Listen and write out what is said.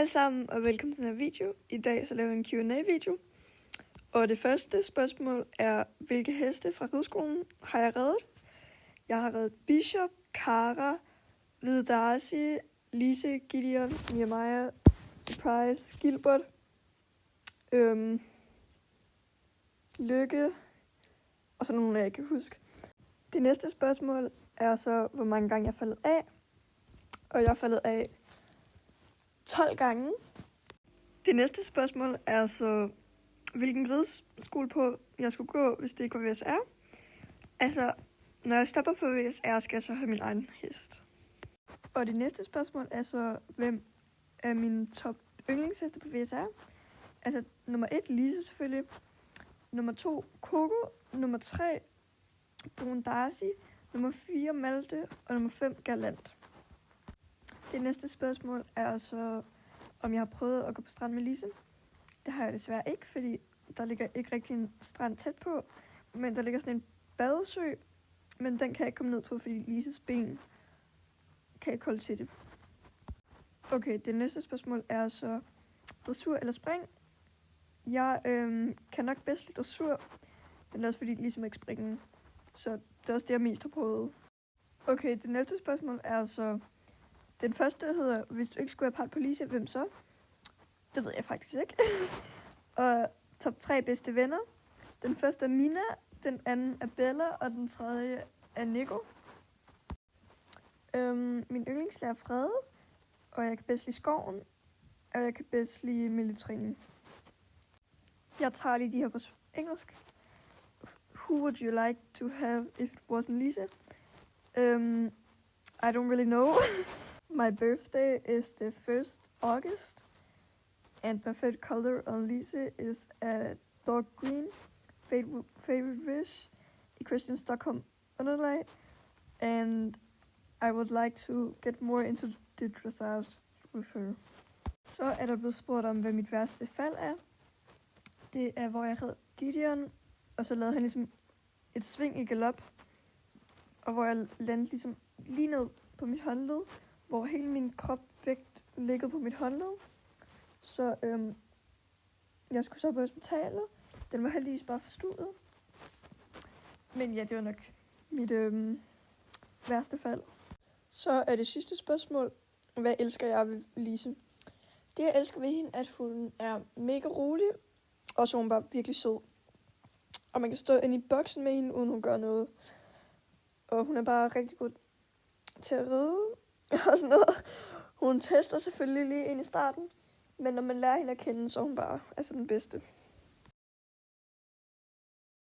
alle sammen, og velkommen til den her video. I dag så laver jeg en Q&A-video. Og det første spørgsmål er, hvilke heste fra rideskolen har jeg reddet? Jeg har reddet Bishop, Kara, Hvide Darcy, Lise, Gideon, Nehemiah, Surprise, Gilbert, Lykke, og så nogle, jeg ikke kan huske. Det næste spørgsmål er så, hvor mange gange jeg er faldet af. Og jeg er faldet af 12 gange. Det næste spørgsmål er så, hvilken rideskole på jeg skulle gå, hvis det ikke var VSR. Altså, når jeg stopper på VSR, skal jeg så have min egen hest. Og det næste spørgsmål er så, hvem er mine top yndlingsheste på VSR? Altså, nummer 1, Lise selvfølgelig. Nummer 2, Coco. Nummer 3, Brun Darcy. Nummer 4, Malte. Og nummer 5, Galant. Det næste spørgsmål er så, om jeg har prøvet at gå på strand med Lise. Det har jeg desværre ikke, fordi der ligger ikke rigtig en strand tæt på. Men der ligger sådan en badesø, men den kan jeg ikke komme ned på, fordi Lises ben kan ikke holde til det. Okay, det næste spørgsmål er så, dressur eller spring? Jeg kan nok bedst lide dressur, men også fordi Lise må ikke springe. Så det er også det, jeg mest har prøvet. Okay, det næste spørgsmål er så, den første hedder, hvis du ikke skulle have part på Lise, hvem så? Det ved jeg faktisk ikke. Og top 3 bedste venner. Den første er Mina, den anden er Bella, og den tredje er Nico. Min yndlingslærer er Frede, og jeg kan bedst lide skoven, og jeg kan bedst lide miljøtræning. Jeg tager lige de her på engelsk. Who would you like to have if it wasn't Lise? I don't really know. My birthday is the 1st August, and my favorite color on Lise is a dark green. Favorite wish, Christian Stockholm underlay, and I would like to get more into the dressage with her. Så er der blevet spurgt om, hvad mit værste fald er. Det er, hvor jeg havde Gideon, og så lavede han ligesom et sving i galop, og hvor jeg landede ligesom lige ned på mit håndled, hvor hele min kropvægt liggede på mit håndled. Så jeg skulle så på hospitalet. Den var heldigvis bare forstuet. Men ja, det var nok mit værste fald. Så er det sidste spørgsmål. Hvad elsker jeg ved Lise? Det jeg elsker ved hende, at hun er mega rolig, og så er hun bare virkelig sød. Og man kan stå inde i boksen med hende, uden hun gør noget. Og hun er bare rigtig god til at ride og sådan noget. Hun tester selvfølgelig lige ind i starten, men når man lærer hende at kende, så er hun bare den bedste.